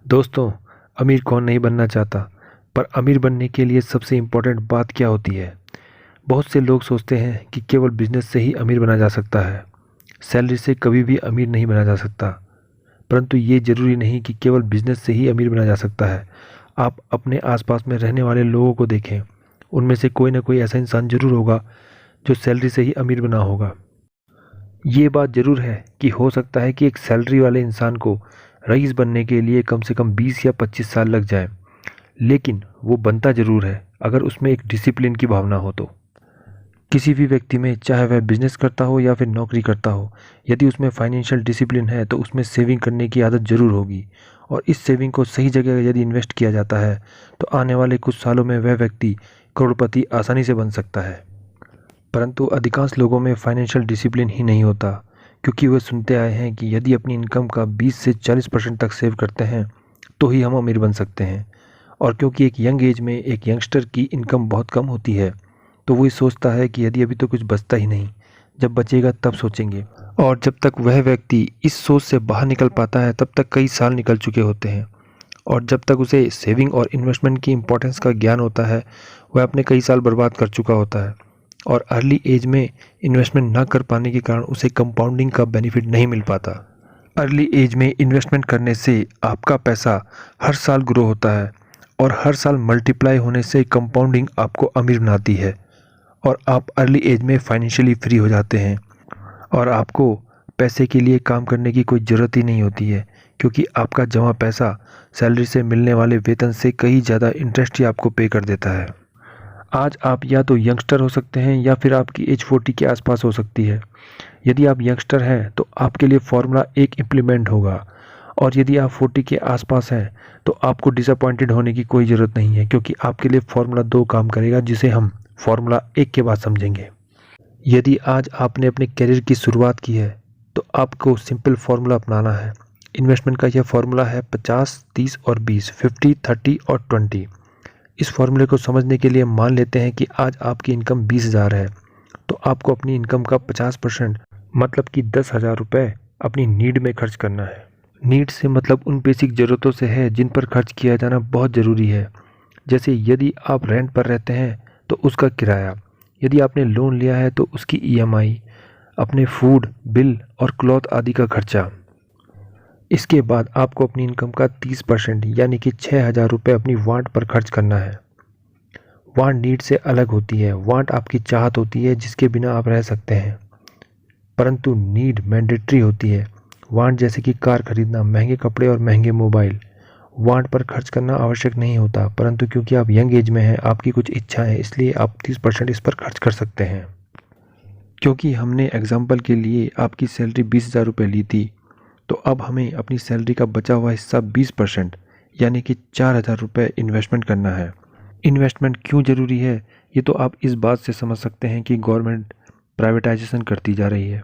दोस्तों, अमीर कौन नहीं बनना चाहता। पर अमीर बनने के लिए सबसे इम्पोर्टेंट बात क्या होती है? बहुत से लोग सोचते हैं कि केवल बिजनेस से ही अमीर बना जा सकता है। सैलरी से कभी भी अमीर नहीं बना जा सकता। परंतु ये ज़रूरी नहीं कि केवल बिजनेस से ही अमीर बना जा सकता है। आप अपने आसपास में रहने वाले लोगों को देखें। उनमें से कोई ना कोई ऐसा इंसान ज़रूर होगा जो सैलरी से ही अमीर बना होगा। ये बात ज़रूर है कि हो सकता है कि एक सैलरी वाले इंसान को रईस बनने के लिए कम से कम 20 या 25 साल लग जाए, लेकिन वो बनता ज़रूर है अगर उसमें एक डिसिप्लिन की भावना हो तो। किसी भी व्यक्ति में, चाहे वह बिजनेस करता हो या फिर नौकरी करता हो, यदि उसमें फाइनेंशियल डिसिप्लिन है तो उसमें सेविंग करने की आदत ज़रूर होगी। और इस सेविंग को सही जगह यदि इन्वेस्ट किया जाता है तो आने वाले कुछ सालों में वह व्यक्ति करोड़पति आसानी से बन सकता है। परंतु अधिकांश लोगों में फाइनेंशियल डिसिप्लिन ही नहीं होता, क्योंकि वे सुनते आए हैं कि यदि अपनी इनकम का 20 से 40% तक सेव करते हैं तो ही हम अमीर बन सकते हैं। और क्योंकि एक यंग एज में एक यंगस्टर की इनकम बहुत कम होती है, तो वो ये सोचता है कि यदि अभी तो कुछ बचता ही नहीं, जब बचेगा तब सोचेंगे। और जब तक वह व्यक्ति इस सोच से बाहर निकल पाता है तब तक कई साल निकल चुके होते हैं। और जब तक उसे सेविंग और इन्वेस्टमेंट की इम्पोर्टेंस का ज्ञान होता है, वह अपने कई साल बर्बाद कर चुका होता है। और अर्ली एज में इन्वेस्टमेंट ना कर पाने के कारण उसे कंपाउंडिंग का बेनिफिट नहीं मिल पाता। अर्ली एज में इन्वेस्टमेंट करने से आपका पैसा हर साल ग्रो होता है और हर साल मल्टीप्लाई होने से कंपाउंडिंग आपको अमीर बनाती है और आप अर्ली एज में फाइनेंशियली फ्री हो जाते हैं और आपको पैसे के लिए काम करने की कोई ज़रूरत ही नहीं होती है, क्योंकि आपका जमा पैसा सैलरी से मिलने वाले वेतन से कहीं ज़्यादा इंटरेस्ट ही आपको पे कर देता है। आज आप या तो यंगस्टर हो सकते हैं या फिर आपकी एज 40 के आसपास हो सकती है। यदि आप यंगस्टर हैं तो आपके लिए फार्मूला 1 इम्प्लीमेंट होगा, और यदि आप 40 के आसपास हैं तो आपको डिसअपॉइंटेड होने की कोई ज़रूरत नहीं है, क्योंकि आपके लिए फार्मूला 2 काम करेगा, जिसे हम फार्मूला 1 के बाद समझेंगे। यदि आज आपने अपने करियर की शुरुआत की है तो आपको सिंपल फार्मूला अपनाना है। इन्वेस्टमेंट का यह फार्मूला है 50, 30 और 20, 50, 30 और 20। इस फॉर्मूले को समझने के लिए मान लेते हैं कि आज आपकी इनकम 20,000 है, तो आपको अपनी इनकम का 50% मतलब कि 10,000 रुपये अपनी नीड में खर्च करना है। नीड से मतलब उन बेसिक ज़रूरतों से है जिन पर खर्च किया जाना बहुत ज़रूरी है। जैसे यदि आप रेंट पर रहते हैं तो उसका किराया, यदि आपने लोन लिया है तो उसकी ईएमआई, अपने फूड बिल और क्लॉथ आदि का खर्चा। इसके बाद आपको अपनी इनकम का 30% यानी कि 6,000 रुपये अपनी वांट पर खर्च करना है। वांट नीड से अलग होती है। वांट आपकी चाहत होती है जिसके बिना आप रह सकते हैं, परंतु नीड मैंडेटरी होती है। वांट जैसे कि कार खरीदना, महंगे कपड़े और महंगे मोबाइल, वांट पर खर्च करना आवश्यक नहीं होता, परंतु क्योंकि आप यंग एज में हैं, आपकी कुछ इच्छा है, इसलिए आप 30% इस पर खर्च कर सकते हैं। क्योंकि हमने एग्जाम्पल के लिए आपकी सैलरी 20,000 रुपये ली थी, तो अब हमें अपनी सैलरी का बचा हुआ हिस्सा 20% यानी कि 4,000 रुपये इन्वेस्टमेंट करना है। इन्वेस्टमेंट क्यों ज़रूरी है, ये तो आप इस बात से समझ सकते हैं कि गवर्नमेंट प्राइवेटाइजेशन करती जा रही है।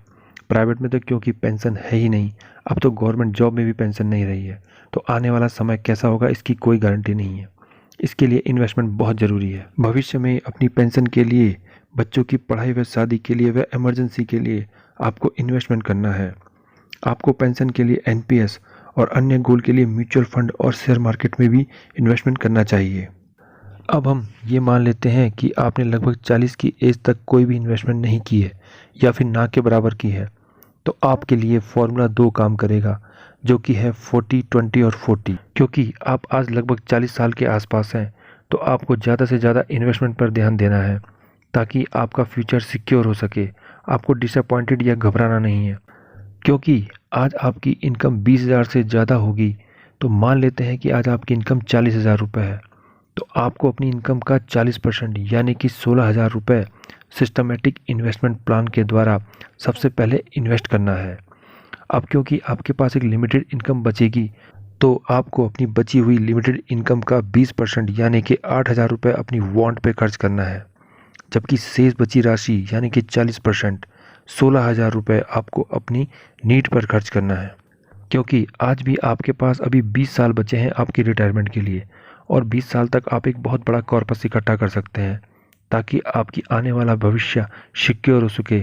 प्राइवेट में तो क्योंकि पेंशन है ही नहीं, अब तो गवर्नमेंट जॉब में भी पेंशन नहीं रही है, तो आने वाला समय कैसा होगा इसकी कोई गारंटी नहीं है। इसके लिए इन्वेस्टमेंट बहुत ज़रूरी है। भविष्य में अपनी पेंशन के लिए, बच्चों की पढ़ाई व शादी के लिए व इमरजेंसी के लिए आपको इन्वेस्टमेंट करना है। आपको पेंशन के लिए एनपीएस और अन्य गोल के लिए म्यूचुअल फंड और शेयर मार्केट में भी इन्वेस्टमेंट करना चाहिए। अब हम ये मान लेते हैं कि आपने लगभग 40 की एज तक कोई भी इन्वेस्टमेंट नहीं की है या फिर ना के बराबर की है, तो आपके लिए फार्मूला 2 काम करेगा, जो कि है 40, 20 और 40। क्योंकि आप आज लगभग 40 साल के आसपास हैं, तो आपको ज़्यादा से ज़्यादा इन्वेस्टमेंट पर ध्यान देना है ताकि आपका फ्यूचर सिक्योर हो सके। आपको डिसअपॉइंटेड या घबराना नहीं है। क्योंकि आज आपकी इनकम 20,000 से ज़्यादा होगी, तो मान लेते हैं कि आज आपकी इनकम 40,000 रुपये है, तो आपको अपनी इनकम का 40% यानी कि 16,000 रुपये सिस्टमेटिक इन्वेस्टमेंट प्लान के द्वारा सबसे पहले इन्वेस्ट करना है। अब क्योंकि आपके पास एक लिमिटेड इनकम बचेगी, तो आपको अपनी बची हुई लिमिटेड इनकम का 20% यानी कि 8,000 रुपये अपनी वांट पे खर्च करना है, जबकि शेष बची राशि यानी कि 40% 16,000 रुपये आपको अपनी नीड पर खर्च करना है। क्योंकि आज भी आपके पास अभी 20 साल बचे हैं आपकी रिटायरमेंट के लिए, और 20 साल तक आप एक बहुत बड़ा कॉर्पस इकट्ठा कर सकते हैं ताकि आपकी आने वाला भविष्य सिक्योर हो सके।